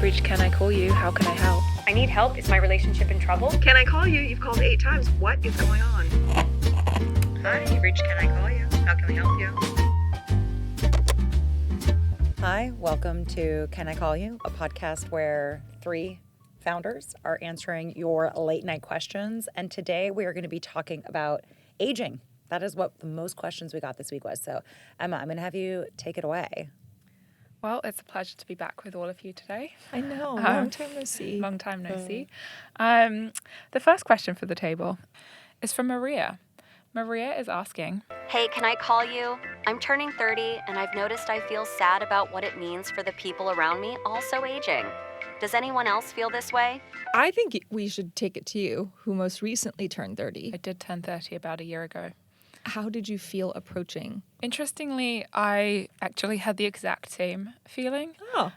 reached Can I Call You? How can I help? I need help. Is my relationship in trouble? Can I call you? You've called 8 times. What is going on? Hi, you've reached Can I Call You? How can we help you? Hi, welcome to Can I Call You? A podcast where 3 founders are answering your late night questions. And today we are going to be talking about aging. That is what the most questions we got this week was. So Emma, I'm going to have you take it away. Well, it's a pleasure to be back with all of you today. I know, long time no see. Long time no see. The first question for the table is from Maria. Maria is asking, Hey, can I call you? I'm turning 30 and I've noticed I feel sad about what it means for the people around me also aging. Does anyone else feel this way? I think we should take it to you, who most recently turned 30. I did turn 30 about a year ago. How did you feel approaching? Interestingly, I actually had the exact same feeling. Oh.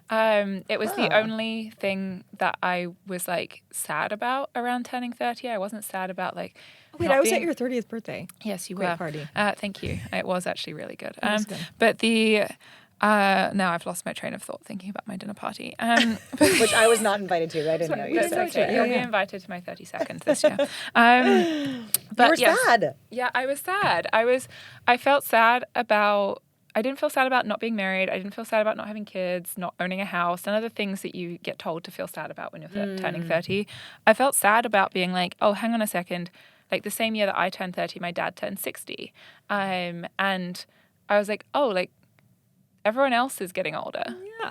It was the only thing that I was like sad about around turning 30. I wasn't sad about like. Wait, I was at your 30th birthday. Yes, you Great were. party. Thank you. It was actually really good. Was good. But now I've lost my train of thought thinking about my dinner party. Which I was not invited to. I didn't know you That's said okay. that. You'll be invited to my 30 seconds this year. You were sad. Yeah, I was sad. I felt sad about. I didn't feel sad about not being married. I didn't feel sad about not having kids, not owning a house, none of the things that you get told to feel sad about when you're turning 30. I felt sad about being like, oh, hang on a second. Like the same year that I turned 30, my dad turned 60. And I was like, oh, like everyone else is getting older,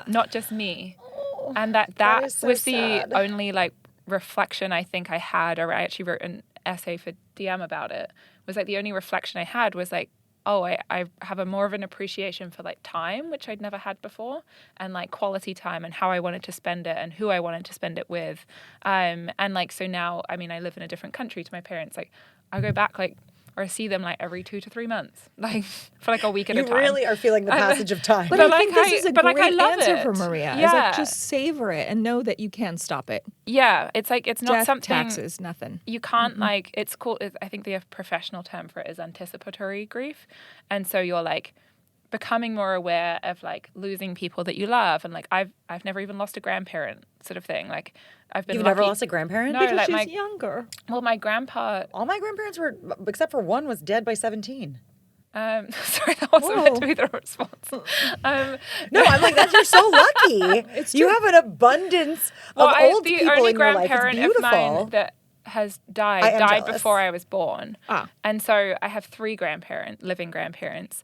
not just me. Oh, and that is so was sad. the only like reflection I think I had, or I actually wrote an essay for DM about it, was like the only reflection I had was like, oh, I have a more of an appreciation for like time, which I'd never had before, and like quality time and how I wanted to spend it and who I wanted to spend it with. And like, so now, I mean, I live in a different country to my parents. Like I go back like, or I see them like every 2 to 3 months, like for like a week at a time. You really are feeling the passage of time. But I think this is a great I love answer it. for Maria. Yeah. It's like, just savor it and know that you can stop it. Yeah, it's like, it's not Death, something. taxes, nothing. You can't like, it's called, I think the professional term for it is anticipatory grief. And so you're like becoming more aware of like losing people that you love. And like, I've never even lost a grandparent sort of thing. Like I've been You've lucky. never lost a grandparent? No, Because like she's younger. well, my grandpa, All my grandparents were, except for one, was dead by 17. sorry, that wasn't meant to be the response. No, I'm like, you're so lucky. You have an abundance of old the people only in your life. It's grandparent of beautiful. mine that has I am died jealous. before I was born. Ah. And so I have 3 living grandparents.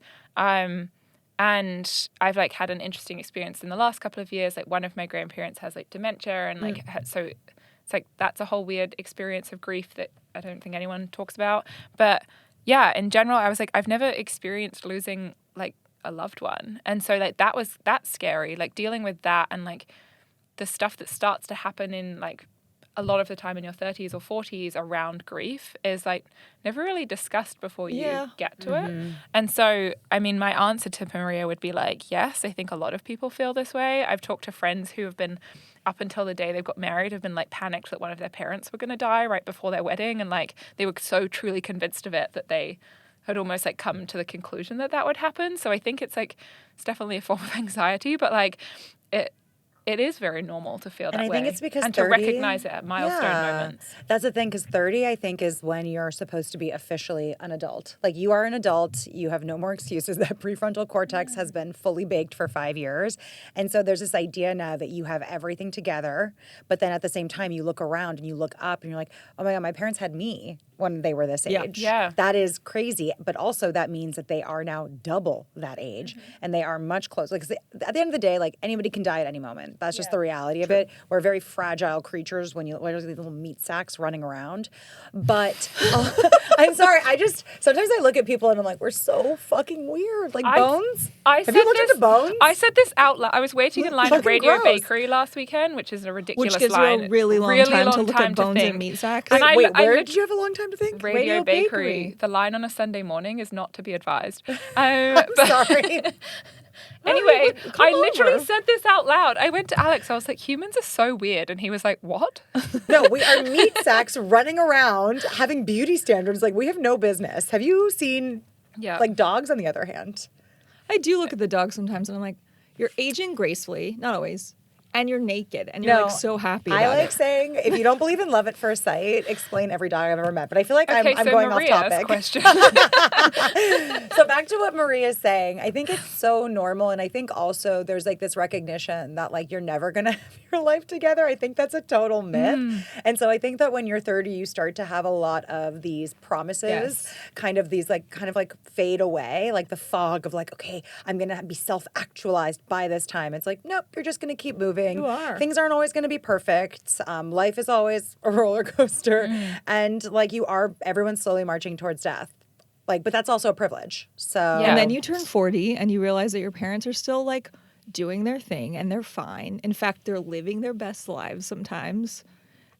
And I've like had an interesting experience in the last couple of years. Like one of my grandparents has like dementia and like, so it's like, that's a whole weird experience of grief that I don't think anyone talks about. But yeah, in general, I was like, I've never experienced losing like a loved one. And so like, that's scary, like dealing with that and like the stuff that starts to happen in like a lot of the time in your 30s or 40s around grief is like never really discussed before you get to it. And so, I mean, my answer to Maria would be like, yes, I think a lot of people feel this way. I've talked to friends who have been, up until the day they've got married, have been like panicked that one of their parents were going to die right before their wedding. And like, they were so truly convinced of it that they had almost like come to the conclusion that that would happen. So I think it's like, it's definitely a form of anxiety, but like it is very normal to feel that way. And I think it's because and 30, to recognize it at milestone moments. That's the thing, because 30, I think, is when you're supposed to be officially an adult. Like, you are an adult. You have no more excuses. That prefrontal cortex has been fully baked for 5 years. And so there's this idea now that you have everything together. But then at the same time, you look around and you look up and you're like, oh, my God, my parents had me when they were this age. Yeah. That is crazy. But also that means that they are now double that age. And they are much closer. Like, at the end of the day, like, anybody can die at any moment. That's just the reality of it. We're very fragile creatures when there's these little meat sacks running around. But I'm sorry. Sometimes I look at people and I'm like, we're so fucking weird. Like bones. Have you looked at the bones? I said this out loud. I was waiting in line at Fucking Radio gross. Bakery last weekend, which is a ridiculous Which gives line. you a really long time to look at bones and meat sacks. And Wait, I where lit- did you have a long time to think? Radio Bakery. The line on a Sunday morning is not to be advised. I'm sorry. Anyway, come I literally over. said this out loud. I went to Alex. I was like, humans are so weird. And he was like, what? No, we are meat sacks running around having beauty standards. Like, we have no business. Have you seen, like, dogs on the other hand? I do look at the dog sometimes and I'm like, you're aging gracefully. Not always. and you're naked and you're like so happy about I like it. saying, if you don't believe in love at first sight, explain every dog I've ever met. But I feel like I'm so going Maria's off topic. question. So back to what Maria's saying, I think it's so normal. And I think also there's like this recognition that like you're never going to have your life together. I think that's a total myth. And so I think that when you're 30, you start to have a lot of these promises, kind of fade away, like the fog of like, okay, I'm going to be self-actualized by this time. It's like, nope, you're just going to keep moving. You are. Things aren't always going to be perfect. Life is always a roller coaster. And like everyone's slowly marching towards death. Like, but that's also a privilege. So And then you turn 40 and you realize that your parents are still like doing their thing and they're fine. In fact, they're living their best lives sometimes.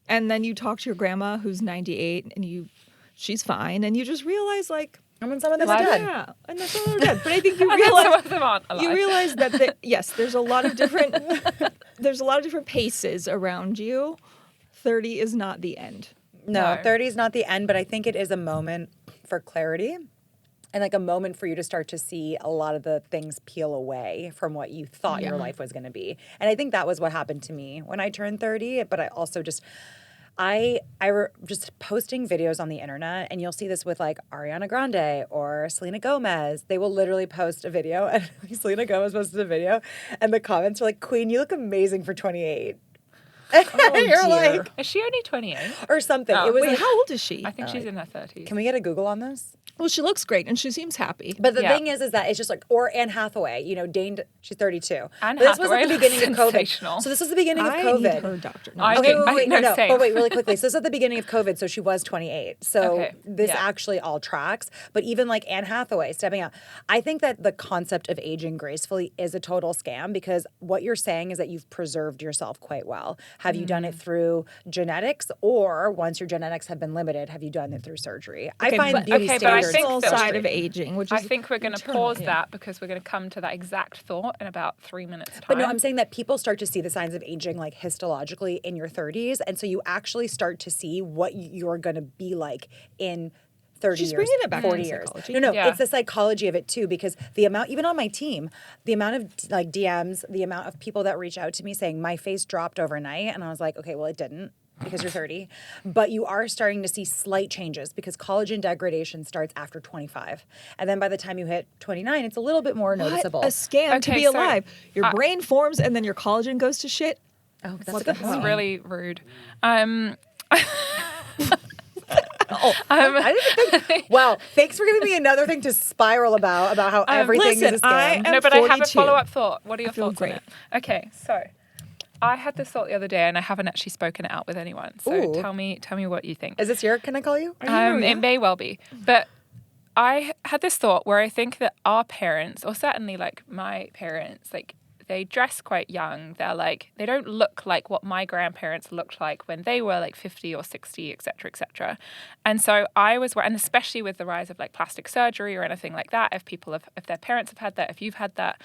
And then you talk to your grandma who's 98 and she's fine. And you just realize like, and when some of them are dead. yeah, and then some of them are dead. But I think you Some of realize them aren't alive. you realize that yes, there's a lot of different paces around you. 30 is not the end. No, 30 is not the end, but I think it is a moment for clarity and like a moment for you to start to see a lot of the things peel away from what you thought your life was going to be. And I think that was what happened to me when I turned 30, but I also just just posting videos on the internet, and you'll see this with like Ariana Grande or Selena Gomez. They will literally post a video, and Selena Gomez posted a video, and the comments are like, "Queen, you look amazing for 28." Oh, You're dear. like, Is she only 28? or something. Oh. It was Wait, like, how old is she? I think she's in her 30s. can we get a Google on this? Well, she looks great and she seems happy. But the Yeah. thing is that it's just like, or Anne Hathaway, she's 32. Anne But this was at Hathaway the beginning of looks COVID. sensational. So this was the beginning of I COVID. need her doctor. No, I I'm Okay, think- kidding. wait, no, no, same. but wait, really quickly. So this is at the beginning of COVID, so she was 28. So Okay, this yeah. actually all tracks. But even like Anne Hathaway stepping out, I think that the concept of aging gracefully is a total scam because what you're saying is that you've preserved yourself quite well. Have you done it through genetics, or once your genetics have been limited, have you done it through surgery? I find but- beauty okay, but I standards think Personal that- side of aging, which I is think we're going to internal, pause yeah. that because we're going to come to that exact thought in about 3 minutes' time. But no, I'm saying that people start to see the signs of aging like histologically in your 30s. And so you actually start to see what you're going to be like in 30 She's years, bringing it back to 40 the years. psychology. No, Yeah. it's the psychology of it too, because the amount, even on my team, the amount of like DMs, the amount of people that reach out to me saying my face dropped overnight. And I was like, okay, well, it didn't. Because you're 30, but you are starting to see slight changes because collagen degradation starts after 25. And then by the time you hit 29, it's a little bit more noticeable. What a scam to Okay, be so alive. Your brain forms and then your collagen goes to shit. Oh, that's What a good the This point. is really rude. I didn't think. Wow, thanks for giving me another thing to spiral about how everything listen, is a I scam. am No, but I have a 42. follow-up thought. What are your feel thoughts on great. it? Okay, so I had this thought the other day, and I haven't actually spoken it out with anyone. So Ooh. tell me what you think. Is this your? Can I call you? It may well be, but I had this thought where I think that our parents, or certainly like my parents, like they dress quite young. They're like, they don't look like what my grandparents looked like when they were like 50 or 60, et cetera, et cetera. And so I was, and especially with the rise of like plastic surgery or anything like that, if their parents have had that, if you've had that,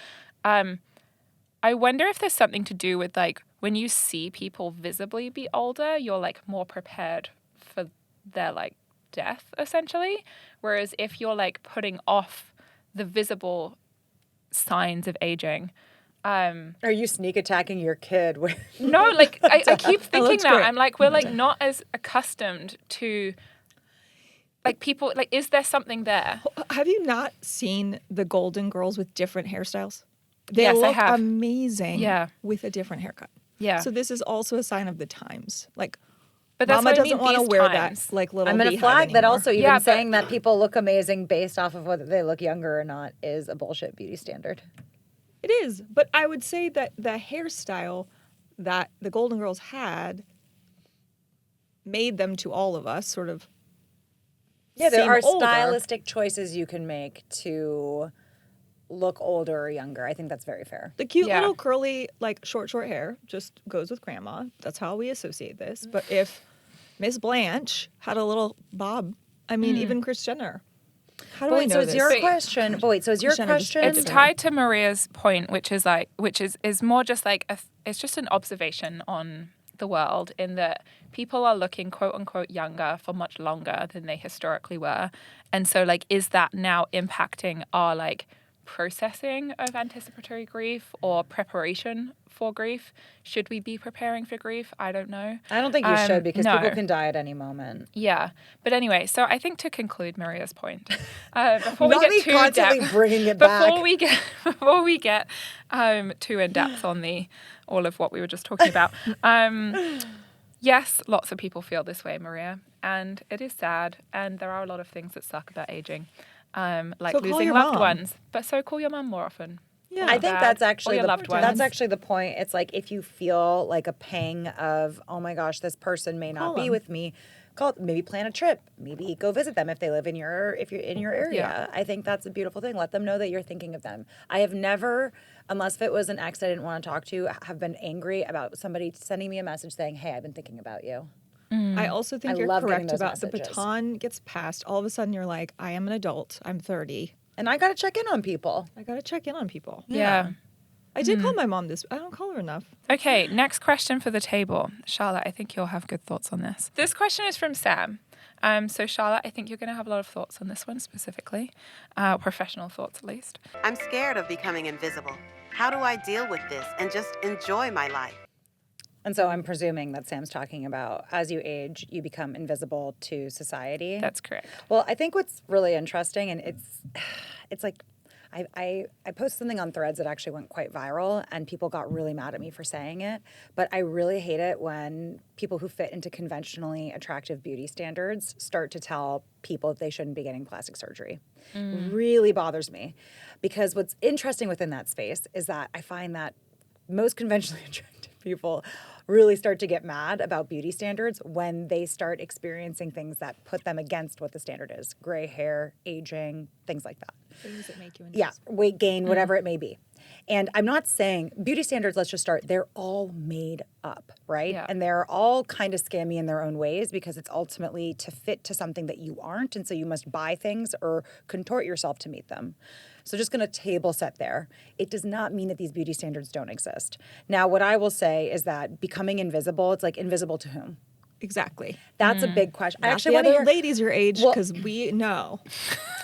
I wonder if there's something to do with like when you see people visibly be older, you're like more prepared for their like death essentially. Whereas if you're like putting off the visible signs of aging, Are you sneak attacking your kid? no, like I keep thinking looks that. great. I'm like, we're like not as accustomed to like people, like, is there something there? Have you not seen the Golden Girls with different hairstyles? They Yes, I look have. amazing Yeah. with a different haircut. Yeah. So this is also a sign of the times. Like, But that's Mama what I doesn't mean, want to these wear times. that like little I'm going to beehive flag that anymore. also even Yeah, but- saying that people look amazing based off of whether they look younger or not is a bullshit beauty standard. It is. But I would say that the hairstyle that the Golden Girls had made them to all of us sort of Yeah, there seem are older. stylistic choices you can make to look older or younger. I think that's very fair. The cute Yeah. little curly, like short hair just goes with grandma. That's how we associate this. But if Miss Blanche had a little bob, I mean, even Kris Jenner. How do I Wait, know so it's this? your Wait. question. But wait, so is your Christiana just question? It's tied to Maria's point, which is more just like it's just an observation on the world in that people are looking quote unquote younger for much longer than they historically were, and so like is that now impacting our like processing of anticipatory grief or preparation for grief. Should we be preparing for grief? I don't know. I don't think you should, because no. people can die at any moment. Yeah. But anyway, so I think to conclude Maria's point, before Not we me get too constantly in-depth, bringing it back. before we get too in depth on all of what we were just talking about, yes, lots of people feel this way, Maria, and it is sad, and there are a lot of things that suck about aging, like So call losing your loved mom. ones. But so call your mum more often. Yeah. I think Dad, that's or actually your loved ones. that's actually the point. It's like, if you feel like a pang of, oh my gosh, this person may Call not be 'em. with me, maybe plan a trip, maybe go visit them if you're in your area. Yeah. I think that's a beautiful thing. Let them know that you're thinking of them. I have never, unless if it was an ex I didn't want to talk to, have been angry about somebody sending me a message saying, hey, I've been thinking about you. I also think I you're love getting correct those about the messages. baton gets passed. All of a sudden, you're like, I am an adult. I'm 30. And I got to check in on people. I got to check in on people. Yeah. I did call my mom I don't call her enough. Okay, next question for the table. Charlotte, I think you'll have good thoughts on this. This question is from Sam. So Charlotte, I think you're going to have a lot of thoughts on this one specifically, professional thoughts at least. I'm scared of becoming invisible. How do I deal with this and just enjoy my life? And so I'm presuming that Sam's talking about, as you age, you become invisible to society. That's correct. Well, I think what's really interesting, and it's like, I posted something on Threads that actually went quite viral, and people got really mad at me for saying it. But I really hate it when people who fit into conventionally attractive beauty standards start to tell people that they shouldn't be getting plastic surgery. Really bothers me, because what's interesting within that space is that I find that most conventionally attractive people really start to get mad about beauty standards when they start experiencing things that put them against what the standard is. Gray hair, aging, things like that. Things that make you Yeah, weight gain, whatever it may be. And I'm not saying beauty standards, let's just start, they're all made up, right? Yeah. And they're all kind of scammy in their own ways, because it's ultimately to fit to something that you aren't. And so you must buy things or contort yourself to meet them. So just going to table set there. It does not mean that these beauty standards don't exist. Now, what I will say is that becoming invisible, it's like, invisible to whom? Exactly. That's a big question. I Not actually the want to other hear ladies your age, Well- because we know.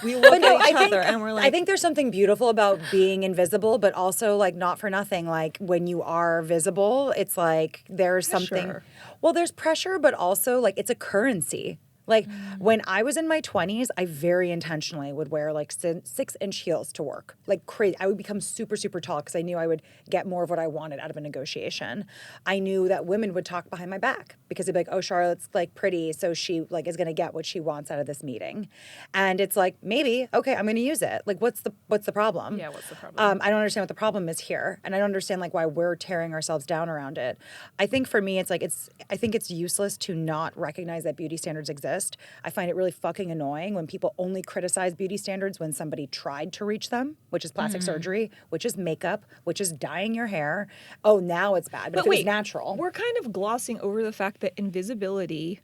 We look But no, at each other and we're like, I think there's something beautiful about being invisible, but also like not for nothing. Like when you are visible, it's like there's something. Pressure. Well, there's pressure, but also like it's a currency. Like when I was in my 20s, I very intentionally would wear like 6-inch heels to work. Like crazy. I would become super, super tall because I knew I would get more of what I wanted out of a negotiation. I knew that women would talk behind my back because they'd be like, oh, Charlotte's like pretty, so she like is going to get what she wants out of this meeting. And it's like, maybe, okay, I'm going to use it. Like what's the problem? Yeah, what's the problem? I don't understand what the problem is here. And I don't understand like why we're tearing ourselves down around it. I think for me, it's like, I think it's useless to not recognize that beauty standards exist. I find it really fucking annoying when people only criticize beauty standards when somebody tried to reach them, which is plastic surgery, which is makeup, which is dyeing your hair. Oh, now it's bad. But if it was natural. We're kind of glossing over the fact that invisibility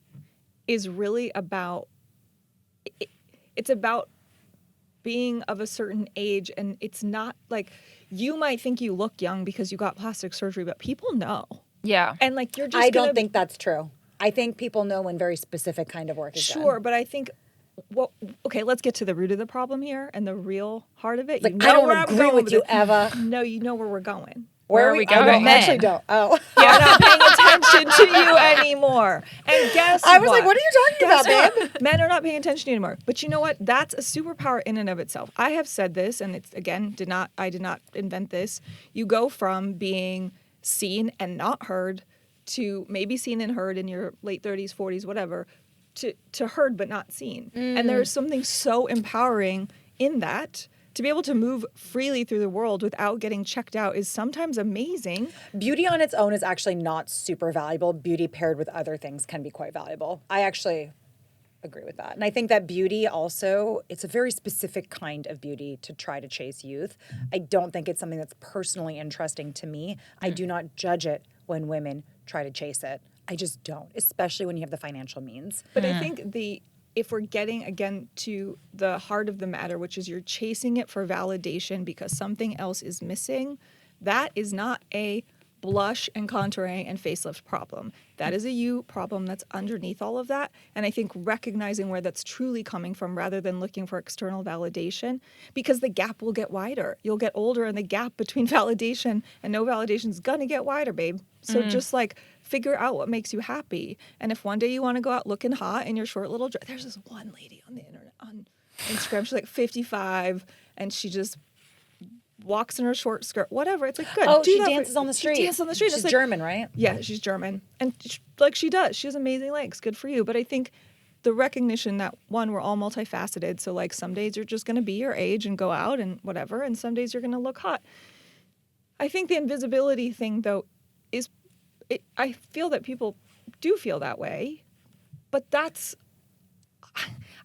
is really about, it's about being of a certain age, and it's not like, you might think you look young because you got plastic surgery, but people know. Yeah. And like, you're just I don't think that's true. I think people know when very specific kind of work is done. Sure, but I think, okay, let's get to the root of the problem here and the real heart of it. Like, You know I don't where I'm agree going with you, it. Eva. No, you know where we're going. Where are we I going? actually don't. Oh. We're not paying attention to you anymore. And guess I was like, what are you talking about, Guess babe? what? Men are not paying attention to you anymore. But you know what? That's a superpower in and of itself. I have said this, and it's, again, I did not invent this. You go from being seen and not heard to maybe seen and heard in your late 30s, 40s, whatever, to heard but not seen. And there's something so empowering in that. To be able to move freely through the world without getting checked out is sometimes amazing. Beauty on its own is actually not super valuable. Beauty paired with other things can be quite valuable. I actually agree with that. And I think that beauty also, it's a very specific kind of beauty to try to chase youth. I don't think it's something that's personally interesting to me. I do not judge it when women try to chase it. I just don't, especially when you have the financial means. But I think if we're getting, again, to the heart of the matter, which is you're chasing it for validation because something else is missing, that is not a blush and contouring and facelift problem. That is a you problem that's underneath all of that. And I think recognizing where that's truly coming from rather than looking for external validation, because the gap will get wider. You'll get older and the gap between validation and no validation is going to get wider, babe. So just like figure out what makes you happy. And if one day you want to go out looking hot in your short little dress, there's this one lady on the internet, on Instagram, she's like 55 and she just walks in her short skirt, whatever. It's like, good. Oh, do she that dances on the street. She dances on the street. She's It's like, German, right? yeah, she's German. And she does. She has amazing legs. Good for you. But I think the recognition that, one, we're all multifaceted. So like some days you're just going to be your age and go out and whatever. And some days you're going to look hot. I think the invisibility thing, though, is I feel that people do feel that way. But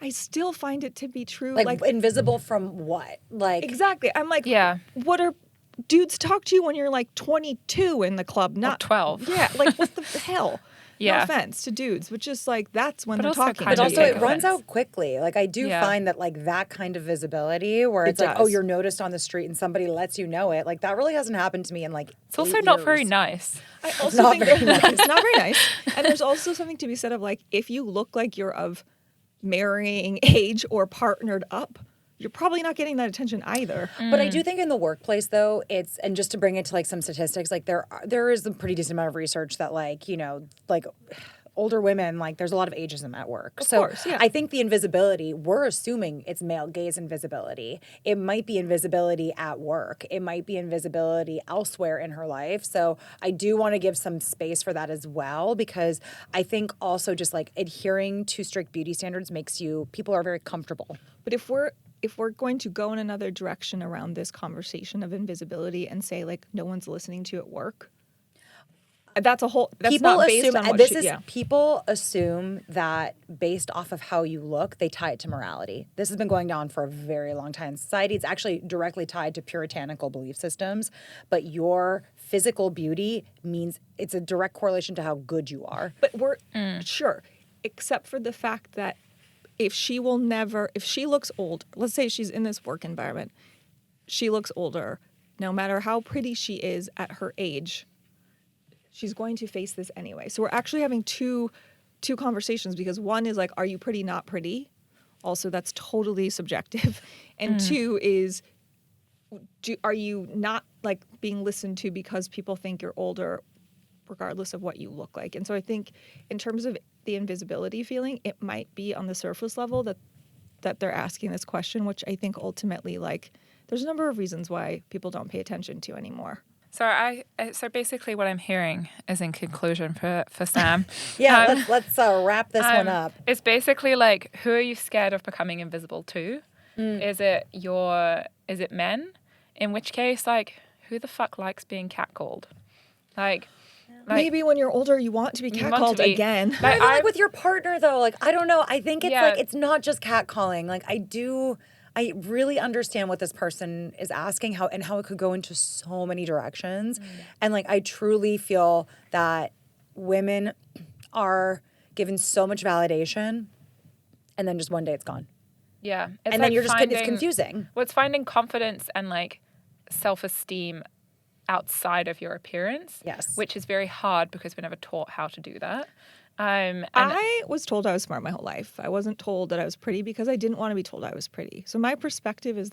I still find it to be true. Like invisible from what? Like exactly. I'm like, Yeah. what are dudes talk to you when you're like 22 in the club, not 12. Yeah, like what the hell? Yeah. No offense to dudes, but just like that's when But they're also talking. kind But of to also, you. it runs out quickly. Like, I do Yeah. find that, like, that kind of visibility where It it's like, oh, does. you're noticed on the street and somebody lets you know it. Like, that really hasn't happened to me in, like, It's also 8 not very years. nice. I also not think very that it's not very nice. And there's also something to be said of like, if you look like you're of marrying age or partnered up, you're probably not getting that attention either. But I do think in the workplace, though, it's, and just to bring it to, like, some statistics, like, there is a pretty decent amount of research that, like, you know, like, older women, like, there's a lot of ageism at work. Of So course, yeah. I think the invisibility, we're assuming it's male gaze invisibility. It might be invisibility at work. It might be invisibility elsewhere in her life. So I do want to give some space for that as well, because I think also just like adhering to strict beauty standards makes people are very comfortable. But if we're going to go in another direction around this conversation of invisibility and say like no one's listening to you at work, that's People not based assume, on what this she- is, yeah. people assume that based off of how you look, they tie it to morality. This has been going on for a very long time in society. It's actually directly tied to puritanical belief systems, but your physical beauty means it's a direct correlation to how good you are. But we're sure, except for the fact that if she looks old, let's say she's in this work environment, she looks older, no matter how pretty she is at her age, she's going to face this anyway. So we're actually having two conversations, because one is like, are you pretty, not pretty? Also, that's totally subjective. And two is, are you not like being listened to because people think you're older, regardless of what you look like? And so I think in terms of the invisibility feeling, it might be on the surface level that they're asking this question, which I think ultimately, like, there's a number of reasons why people don't pay attention to anymore. So basically what I'm hearing is, in conclusion for Sam. Yeah, let's wrap this one up. It's basically like, who are you scared of becoming invisible to? Is it men? In which case, like, who the fuck likes being catcalled? Like Maybe when you're older, you want to be You want to catcalled be- again. But even like with your partner, though, like, I don't know. I think it's Yeah. like, it's not just catcalling. Like, I really understand what this person is asking, how it could go into so many directions. And like, I truly feel that women are given so much validation, and then just one day it's gone. Yeah. It's And then like you're just, it's finding- confusing. Well, it's finding confidence and like self-esteem outside of your appearance. Yes. Which is very hard because we're never taught how to do that. And I was told I was smart my whole life. I wasn't told that I was pretty because I didn't want to be told I was pretty. So my perspective is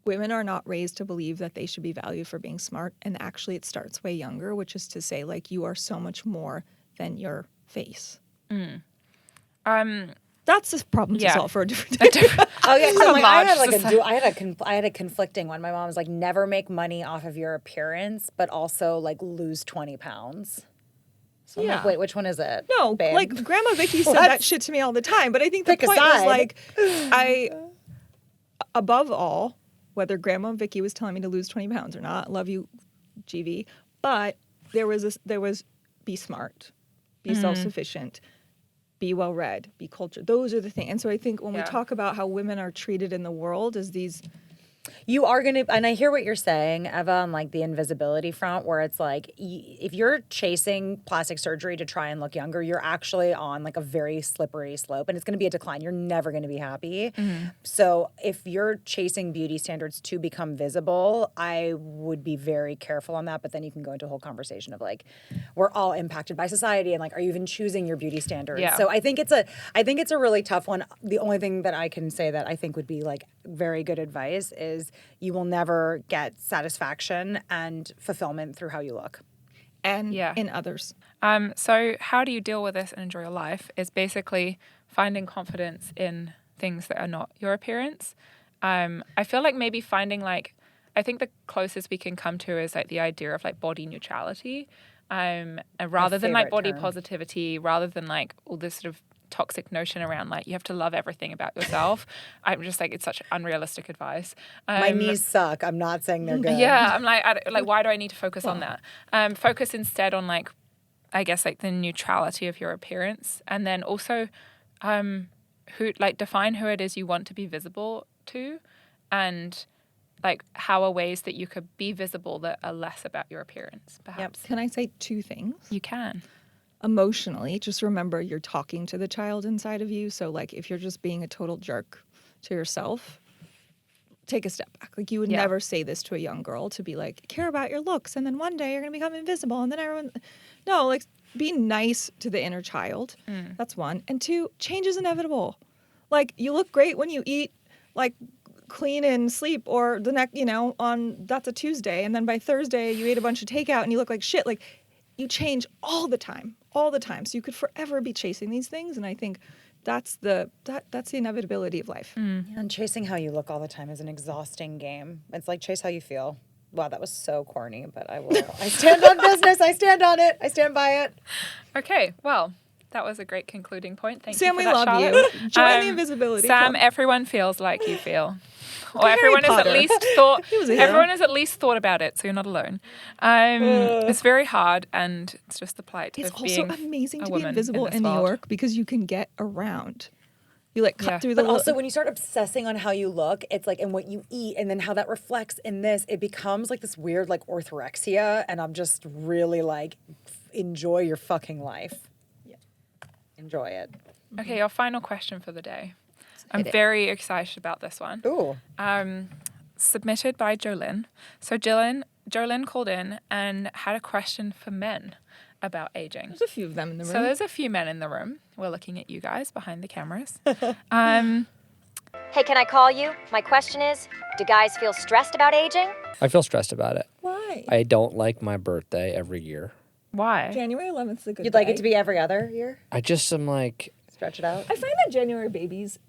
women are not raised to believe that they should be valued for being smart. And actually it starts way younger, which is to say, like, you are so much more than your face. That's a problem to Yeah. solve for a different day. Oh yeah, so like, I had Homage like to I had a conflicting one. My mom was like, never make money off of your appearance, but also like lose 20 pounds. So I'm like, Yeah. wait, which one is it? No, babe? like Grandma Vicky said What? that shit to me all the time. But I think the Pick a point was side. like, above all, whether Grandma Vicky was telling me to lose 20 pounds or not, love you, GV, but there was be smart, be self-sufficient, be well-read, be cultured. Those are the things. And so I think when we Yeah. talk about how women are treated in the world as these You are going to, and I hear what you're saying, Eva, on like the invisibility front, where it's like, if you're chasing plastic surgery to try and look younger, you're actually on like a very slippery slope and it's going to be a decline. You're never going to be happy. So if you're chasing beauty standards to become visible, I would be very careful on that. But then you can go into a whole conversation of like, we're all impacted by society and like, are you even choosing your beauty standards? Yeah. So I think it's a really tough one. The only thing that I can say that I think would be like very good advice is you will never get satisfaction and fulfillment through how you look. And in others. So how do you deal with this and enjoy your life is basically finding confidence in things that are not your appearance. I feel like maybe finding like, I think the closest we can come to is like the idea of like body neutrality, and rather than like body positivity, rather than like all this sort of toxic notion around like you have to love everything about yourself. I'm just like, it's such unrealistic advice. My knees suck. I'm not saying they're good. Yeah, I'm like, why do I need to focus on that? Focus instead on like, I guess like the neutrality of your appearance, and then also, define who it is you want to be visible to, and like how are ways that you could be visible that are less about your appearance, perhaps. Can I say two things? You can. Emotionally, just remember you're talking to the child inside of you. So like if you're just being a total jerk to yourself, take a step back. Like you would never say this to a young girl, to be like, care about your looks and then one day you're going to become invisible and then everyone... No, like be nice to the inner child. That's one. And two, change is inevitable. Like you look great when you eat like clean and sleep, or the next, that's a Tuesday. And then by Thursday you ate a bunch of takeout and you look like shit. Like you change all the time. So you could forever be chasing these things. And I think that's the inevitability of life. And chasing how you look all the time is an exhausting game. It's like chase how you feel. Wow, that was so corny, but I will. I stand on business. I stand on it. I stand by it. Okay, well, that was a great concluding point. Thank Sam, you for we that, love Charlotte. you. Join the invisibility Sam, club. everyone feels like you feel. Or Harry everyone has Potter. at least thought. He was a hero. Everyone has at least thought about it, so you're not alone. It's very hard, and it's just the plight It's of also being amazing a to be woman invisible this in New world. York because you can get around. You like cut through the But little... also, when you start obsessing on how you look, it's like, and what you eat, and then how that reflects in this, it becomes like this weird, like, orthorexia. And I'm just really like, enjoy your fucking life. Yeah. Enjoy it. Okay, your final question for the day. I'm very excited about this one. Ooh. Submitted by Jolyn. So Jolyn called in and had a question for men about aging. There's a few of them in the room. So there's a few men in the room. We're looking at you guys behind the cameras. Hey, can I call you? My question is, do guys feel stressed about aging? I feel stressed about it. Why? I don't like my birthday every year. Why? January 11th is a good You'd day. like it to be every other year? I just am like, Stretch it out? I find that January babies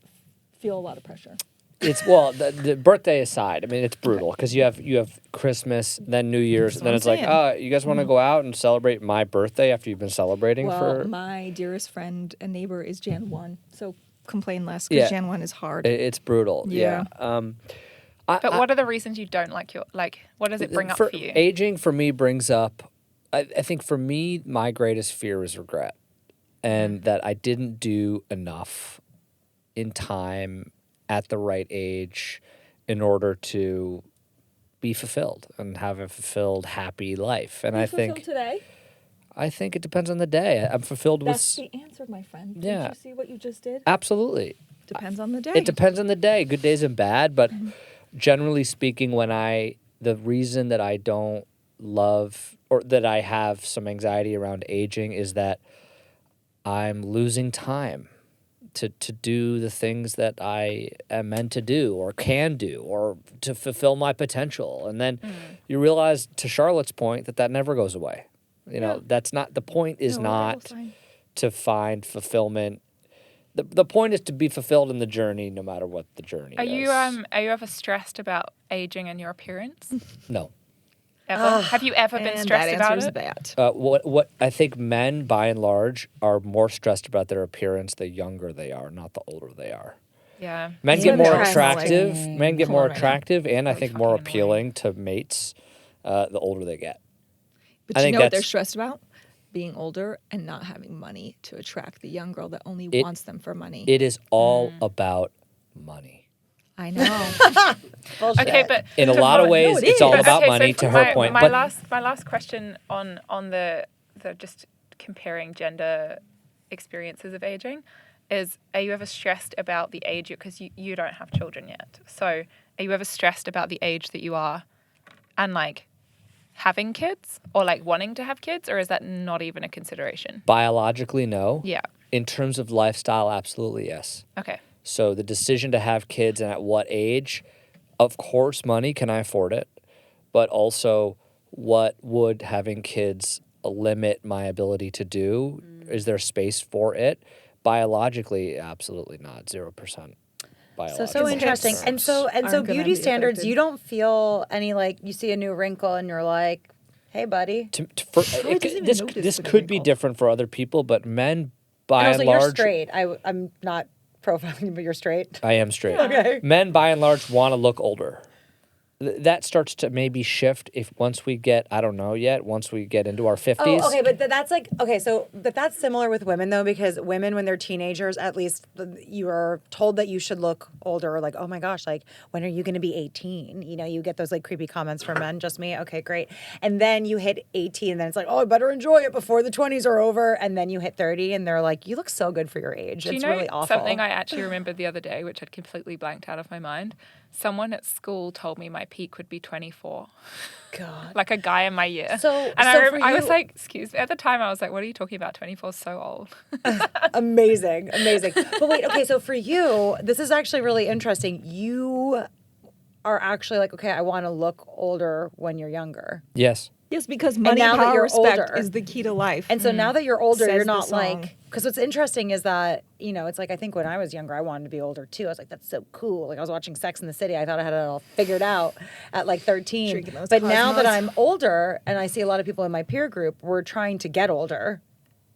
feel a lot of pressure. it's the birthday aside. I mean, it's brutal because you have Christmas, then New Year's, and then it's like, oh, you guys want to go out and celebrate my birthday after you've been celebrating for? My dearest friend and neighbor is Jan 1, so complain less because Jan 1 is hard. It's brutal. Yeah. But what are the reasons you don't like what does it bring up for you? Aging for me brings up, I think for me, my greatest fear is regret, and that I didn't do enough in time at the right age in order to be fulfilled and have a fulfilled, happy life. And I think today? I think it depends on the day. I'm fulfilled That's with... the answer, my friend. Yeah. Did you see what you just did? Absolutely. Depends on the day. It depends on the day, good days and bad. But generally speaking, the reason that I don't love, or that I have some anxiety around aging, is that I'm losing time to do the things that I am meant to do or can do or to fulfill my potential. And then you realize, to Charlotte's point, that never goes away. You know, that's not, the point is not to find fulfillment. The point is to be fulfilled in the journey, no matter what the journey is. Are you ever stressed about aging and your appearance? No. Ever? Have you ever been stressed about it? That. What I think men, by and large, are more stressed about their appearance the younger they are, not the older they are. Yeah. Men get more Interesting. attractive. Men get more attractive, and I Really think more fucking appealing to mates the older they get. But I you think know what they're that's- stressed about? Being older and not having money to attract the young girl that only wants them for money. It is all about money. I know. Bullshit. Okay, but In a lot of ways, it it's all is. about okay, money. so To her my, point, my but last question on the just comparing gender experiences of aging is: are you ever stressed about the age? Because you don't have children yet, so are you ever stressed about the age that you are, and like having kids or like wanting to have kids, or is that not even a consideration? biologically, no. Yeah. In terms of lifestyle, absolutely yes. Okay. So the decision to have kids and at what age, of course, money, can I afford it? But also, what would having kids limit my ability to do? Is there space for it? Biologically, absolutely not. 0%. So interesting. And so Aren't gonna beauty be standards, affected. you don't feel any like you see a new wrinkle and you're like, hey buddy. Probably doesn't even This notice this the could be wrinkle. different for other people, but men, by And also and you're large, straight. I'm not profiling you, but you're straight. I am straight. Okay. Men, by and large, want to look older. That starts to maybe shift once we get, I don't know yet, once we get into our 50s. Oh, okay, but that's like but that's similar with women though, because women when they're teenagers, at least you are told that you should look older. Like, oh my gosh, like when are you going to be 18? You know, you get those like creepy comments from men. Just me, okay, great. And then you hit 18, and then it's like, oh, I better enjoy it before the 20s are over. And then you hit 30, and they're like, you look so good for your age. Do you It's know really awful. something I actually remembered the other day, which I'd completely blanked out of my mind? Someone at school told me my peak would be 24. God. Like a guy in my year. So- and so for I was you- like, excuse me. At the time, I was like, what are you talking about? 24 is so old. Amazing. But wait, okay, so for you, this is actually really interesting. You are actually like, okay, I want to look older when you're younger. Yes. Yes, because money, now that power, you're respect older- is the key to life. And so now that you're older, Says you're the not song. like, because what's interesting is that, you know, it's like, I think when I was younger, I wanted to be older too. I was like, that's so cool. Like I was watching Sex in the City. I thought I had it all figured out at like 13. Drinking those But now that Cosmos. I'm older and I see a lot of people in my peer group, we're trying to get older,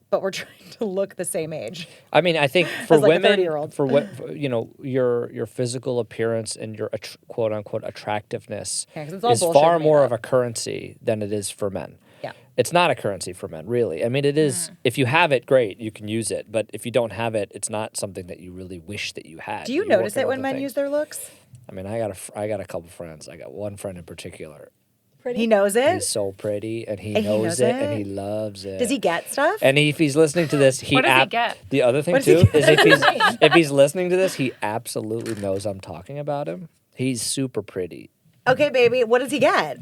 but we're trying to look the same age. I mean, I think for As like a women, 30-year-old. for what you know, your physical appearance and your quote unquote attractiveness Yeah, 'cause it's all is bullshit far made more up. of a currency than it is for men. Yeah. It's not a currency for men, really. I mean, it is. If you have it, great, you can use it. But if you don't have it, it's not something that you really wish that you had. Do you But you're notice working it on when other men things. use their looks? I mean, I got a couple friends. I got one friend in particular. He knows it? He's so pretty, and he And he knows knows it, it? and he loves it. Does he get stuff? And if he's listening to this, What does he get? The other thing What does too he is if he's listening to this, he absolutely knows I'm talking about him. He's super pretty. Okay, baby, what does he get?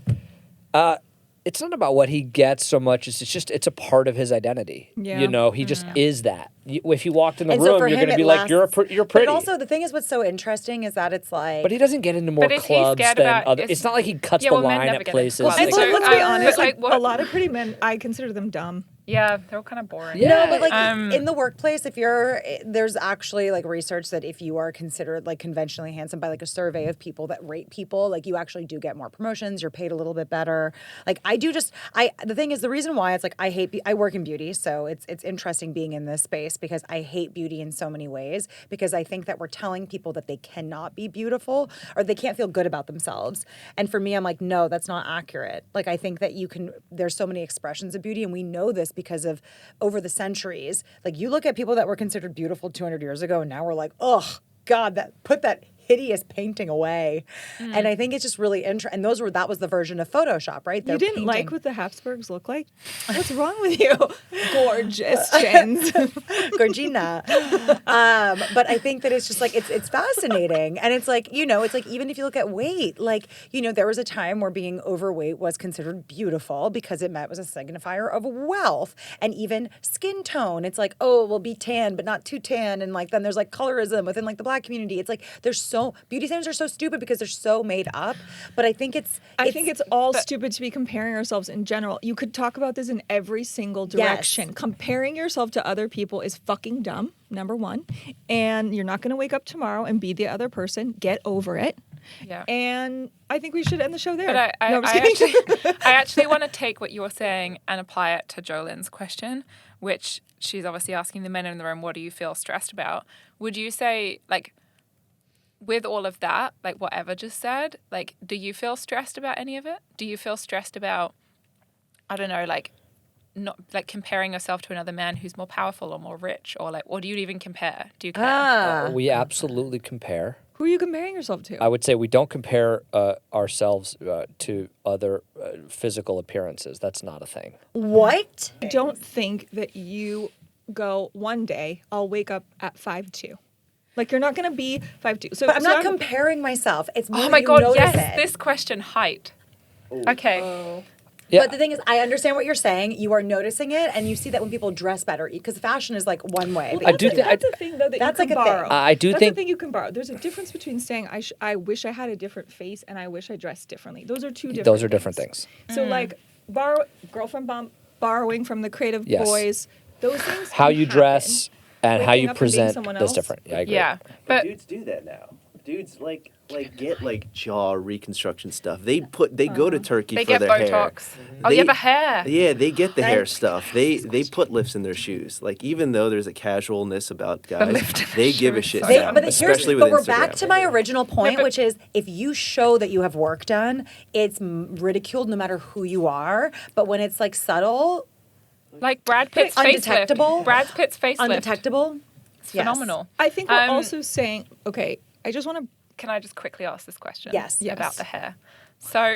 It's not about what he gets so much as it's a part of his identity. Yeah. You know, he just is that. If you walked in the And so room, for you're him, going to be it like, you're lasts- you're But pretty. also, the thing is, what's so interesting is that it's like. But he doesn't get into more But is he clubs scared than about- other. is- It's not like he cuts Yeah, the well, men line never at get into places. clubs. And It's so, like, let's be honest, but, like, like what- a lot of pretty men, I consider them dumb. Yeah, they're all kind of boring. No, but like Um, in the workplace, if you're, there's actually like research that if you are considered like conventionally handsome by like a survey of people that rate people, like you actually do get more promotions, you're paid a little bit better. Like the thing is, the reason why it's like I work in beauty, so it's interesting being in this space because I hate beauty in so many ways because I think that we're telling people that they cannot be beautiful or they can't feel good about themselves. And for me, I'm like, no, that's not accurate. Like I think that there's so many expressions of beauty and we know this because of over the centuries. Like you look at people that were considered beautiful 200 years ago and now we're like, oh God, put that hideous painting away. And I think it's just really interesting. And that was the version of Photoshop, right? You didn't like painting- what the Habsburgs look like? What's wrong with you? Gorgeous, Jens. Gorgina. But I think that it's just like, it's fascinating. And it's like, it's like, even if you look at weight, like, there was a time where being overweight was considered beautiful because it was a signifier of wealth and even skin tone. It's like, oh, well, be tan, but not too tan. And like, then there's like colorism within like the Black community. It's like, beauty standards are so stupid because they're so made up. But I think it's all stupid to be comparing ourselves in general. You could talk about this in every single direction. Comparing yourself to other people is fucking dumb, number one. And you're not going to wake up tomorrow and be the other person. Get over it. Yeah. And I think we should end the show there. But No, I'm just kidding. I actually want to take what you're saying and apply it to Jolene's question, which she's obviously asking the men in the room, what do you feel stressed about? Would you say, like, with all of that, like what Eva just said, like, do you feel stressed about any of it? Do you feel stressed about, I don't know, like, not like comparing yourself to another man who's more powerful or more rich or like, or do you even compare? Do you care? We absolutely compare. Who are you comparing yourself to? I would say we don't compare ourselves to other physical appearances. That's not a thing. What? I don't think that you go one day, I'll wake up at 5'2". Like, you're not going to be 5'2". So, But I'm not comparing myself. It's more Oh that my you God, notice yes, it. this question, height. Okay. Yeah. But the thing is, I understand what you're saying. You are noticing it, and you see that when people dress better, because fashion is like one way. Well, I do think that's a thing, though, that that's you can like a thing. borrow. I do that's think a thing you can borrow. There's a difference between saying, I wish I had a different face and I wish I dressed differently. Those are two different those are different things. So, like, borrowing from the creative Yes. boys, those things How can you happen. dress and how Waking you up and being present someone is else. different. Yeah, I agree. Yeah. But But dudes do that now. Dudes like get like jaw reconstruction stuff. They go to Turkey they for get their Botox. hair. Oh, you have a hair. Yeah, they get the hair stuff. They put lifts in their shoes. Like, even though there's a casualness about guys, lift in they the give a shoes. shit. They- now, But especially but with we're Instagram. back to my original point, but- which is if you show that you have work done, it's ridiculed no matter who you are. But when it's like subtle, Like Brad Pitt's undetectable, facelift. Brad Pitt's facelift. undetectable, It's phenomenal. I think we're Um, also saying, okay, I just want to. Can I just quickly ask this question? Yes. Yes. About the hair. So,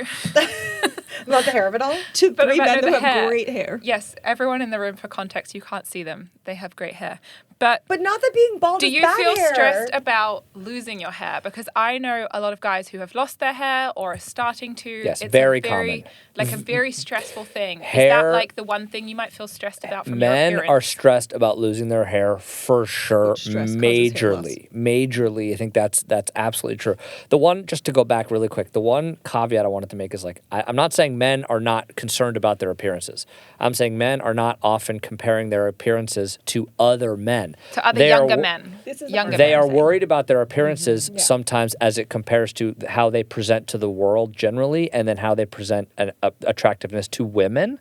About the hair of it all. To But three about men the who have hair. great hair. yes, everyone in the room, for context, you can't see them. They have great hair. But But not that being bald do is you bad feel hair. stressed about losing your hair? Because I know a lot of guys who have lost their hair or are starting to. Yes, it's very a very common. Like a very stressful thing. Is Hair- that like the one thing you might feel stressed about from your Men appearance? are stressed about losing their hair for sure, Stress causes hair loss. majorly. I think that's absolutely true. The one, just to go back really quick, the one caveat I wanted to make is like, I'm not saying men are not concerned about their appearances. I'm saying men are not often comparing their appearances to other men. To other They are younger wo- men. This is Younger They men. are worried about their appearances Yeah. sometimes as it compares to how they present to the world generally, and then how they present an attractiveness to women.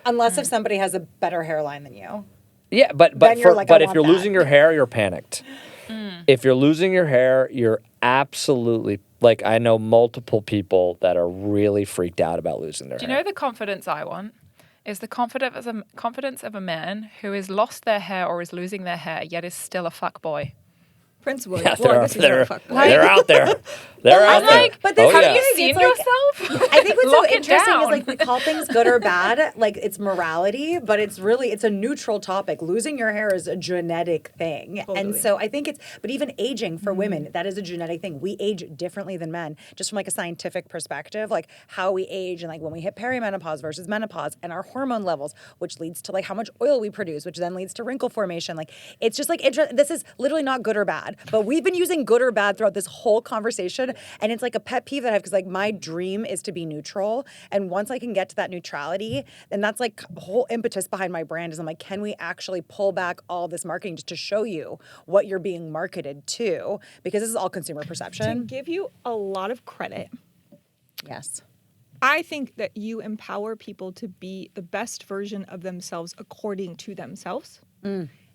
Unless if somebody has a better hairline than you. Yeah, but Then you're like, I if want you're that. losing your hair, you're panicked. If you're losing your hair, you're absolutely like, I know multiple people that are really freaked out about losing their Do you hair. know the confidence I want? Is the confidence of a man who has lost their hair or is losing their hair, yet is still a fuck boy. Prince William. Yeah, Well, I they're, guess he's not a they're, fuckboy. they're out there. They're out I'm there. like, but this oh, have yeah. you It's seen like- yourself? I think what's so Lock it interesting is down. like we call things good or bad, like it's morality, but it's a neutral topic. Losing your hair is a genetic thing. And Totally. so I think but even aging for women, that is a genetic thing. We age differently than men, just from like a scientific perspective, like how we age and like when we hit perimenopause versus menopause and our hormone levels, which leads to like how much oil we produce, which then leads to wrinkle formation. Like it's just like, this is literally not good or bad, but we've been using good or bad throughout this whole conversation. And it's like a pet peeve that I have because like my dream is to be neutral. And once I can get to that neutrality, and that's like the whole impetus behind my brand is I'm like, can we actually pull back all this marketing just to show you what you're being marketed to? Because this is all consumer To perception. give you a lot of credit, Yes. I think that you empower people to be the best version of themselves according to themselves.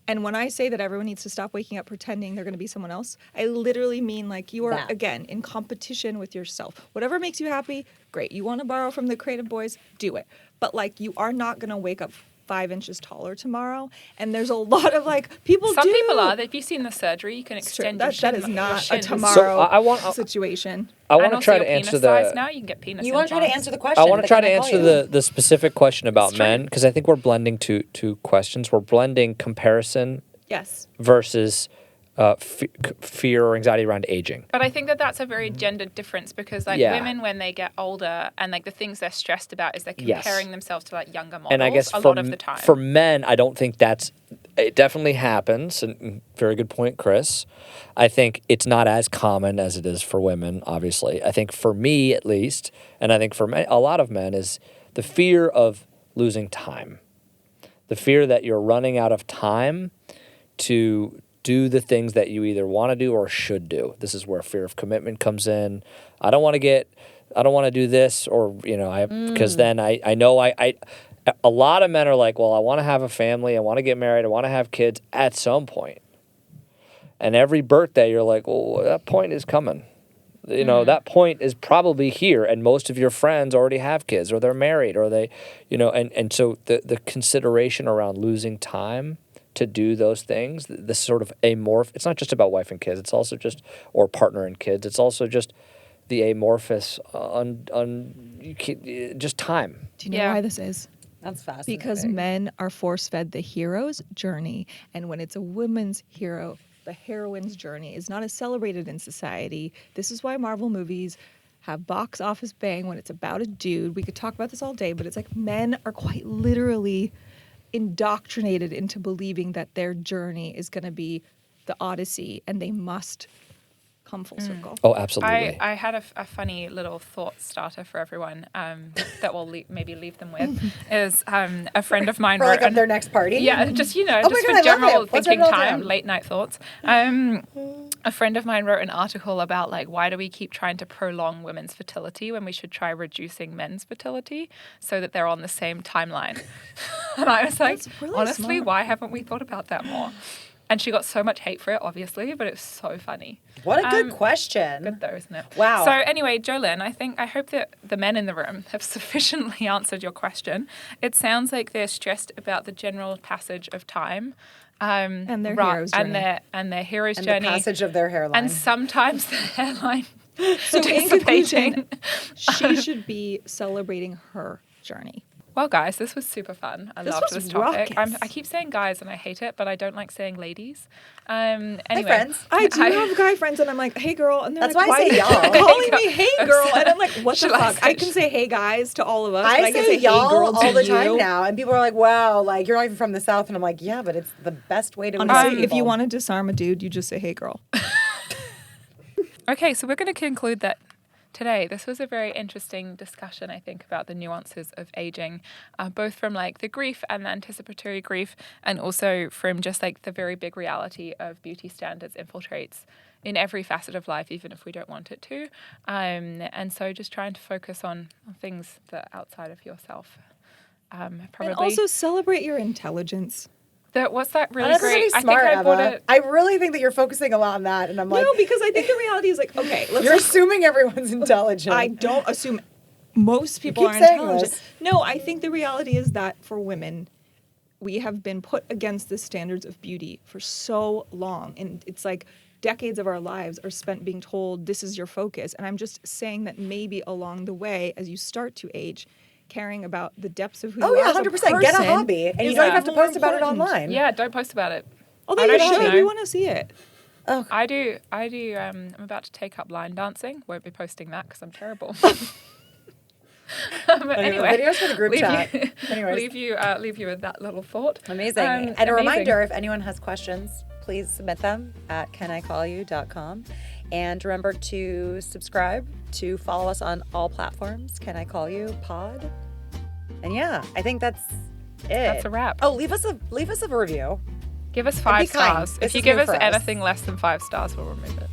And when I say that everyone needs to stop waking up pretending they're going to be someone else, I literally mean like you are, That. again, in competition with yourself. Whatever makes you happy, great. You want to borrow from the creative boys, do it. But like you are not going to wake up 5 inches taller tomorrow. And there's a lot of like people Some do. people are. If you've seen the surgery, you can It's true. extend your That is shin- not your a shins. tomorrow So I want situation. I want And to also try your to answer penis size the. now, you can get penis You want to try to implants. answer the question. I want to but try can to I call answer you? the specific question about It's true. men, because I think we're blending two questions. We're blending comparison Yes. versus fear or anxiety around aging. But I think that that's a very gendered difference because like Yeah. women when they get older and like the things they're stressed about is they're Yes. comparing themselves to like younger models And I guess a for, lot of the time. for men, I don't think it definitely happens. And very good point, Chris. I think it's not as common as it is for women, obviously. I think for me, at least, and I think for a lot of men, is the fear of losing time. The fear that you're running out of time to do the things that you either want to do or should do. This is where fear of commitment comes in. I don't want to do this, or because then I know a lot of men are like, well, I want to have a family, I want to get married, I want to have kids at some point. And every birthday you're like, well, that point is coming. That point is probably here, and most of your friends already have kids, or they're married, or they, and so the consideration around losing time to do those things, this sort of it's not just about wife and kids, it's also just, or partner and kids, it's also just the amorphous, just time. Do you know why this is? That's fascinating. Because men are force-fed the hero's journey, and when it's a woman's hero, the heroine's journey is not as celebrated in society. This is why Marvel movies have box office bang when it's about a dude. We could talk about this all day, but it's like men are quite literally indoctrinated into believing that their journey is going to be the Odyssey, and they must come full circle. Oh, absolutely. I had a funny little thought starter for everyone that we'll maybe leave them with. Is a friend of mine For wrote like their next party? Yeah, just Oh my just God, for I love general it. Let's thinking write it all time, down. late night thoughts. A friend of mine wrote an article about like why do we keep trying to prolong women's fertility when we should try reducing men's fertility so that they're on the same timeline. And I was like, really honestly, smart. why haven't we thought about that more? And she got so much hate for it, obviously, but it was so funny. What a good question. Good though, isn't it? Wow. So anyway, Jolynn, I hope that the men in the room have sufficiently answered your question. It sounds like they're stressed about the general passage of time. And their hero's journey. And their hero's And journey. the passage of their hairline. And sometimes the hairline So in dissipating. conclusion, she should be celebrating her journey. Well, guys, this was super fun. I This loved was this topic. raucous. I keep saying guys and I hate it, but I don't like saying ladies. Anyway. Hi, friends. I do have guy friends, and I'm like, hey, girl. And they're That's like, why I why say are you y'all. calling me hey, girl? And I'm like, what the Should I fuck? I say- can say hey, guys to all of us. but I can say y'all hey, girl, to all the time you. now, and people are like, "Wow, like you're not even from the South," and I'm like, "Yeah, but it's the best way to Honestly, address if you people." want to disarm a dude, you just say hey, girl. Okay, so we're going to conclude that today. This was a very interesting discussion, I think, about the nuances of aging, both from like the grief and the anticipatory grief, and also from just like the very big reality of beauty standards infiltrates in every facet of life, even if we don't want it to. And so just trying to focus on things that are outside of yourself. Probably. And also celebrate your intelligence. What's that really That's great? really I smart, think I bought Emma. it. I really think that you're focusing a lot on that, and I'm like, No, because I think the reality is like, okay, let's you're assuming everyone's intelligent. I don't assume most people keep are saying intelligent. this. No, I think the reality is that for women, we have been put against the standards of beauty for so long. And it's like decades of our lives are spent being told this is your focus. And I'm just saying that maybe along the way, as you start to age, caring about the depths of who Oh you yeah, are as a 100%. Get a person hobby, and you is don't even have to more post about it important. online. Yeah, don't post about it. Although I you don't should, know. we want to see it. I do. I'm about to take up line dancing. Won't be posting that because I'm terrible. But anyway, videos for the group chat. Anyways. leave you with that little thought. Amazing. And a amazing. reminder, if anyone has questions, please submit them at canicallyou.com. And remember to subscribe, to follow us on all platforms. Can I Call You Pod? And yeah, I think that's it. That's a wrap. Oh, leave us a review. Give us be 5 kind. stars. This If you is give new us for us. anything less than 5 stars, we'll remove it.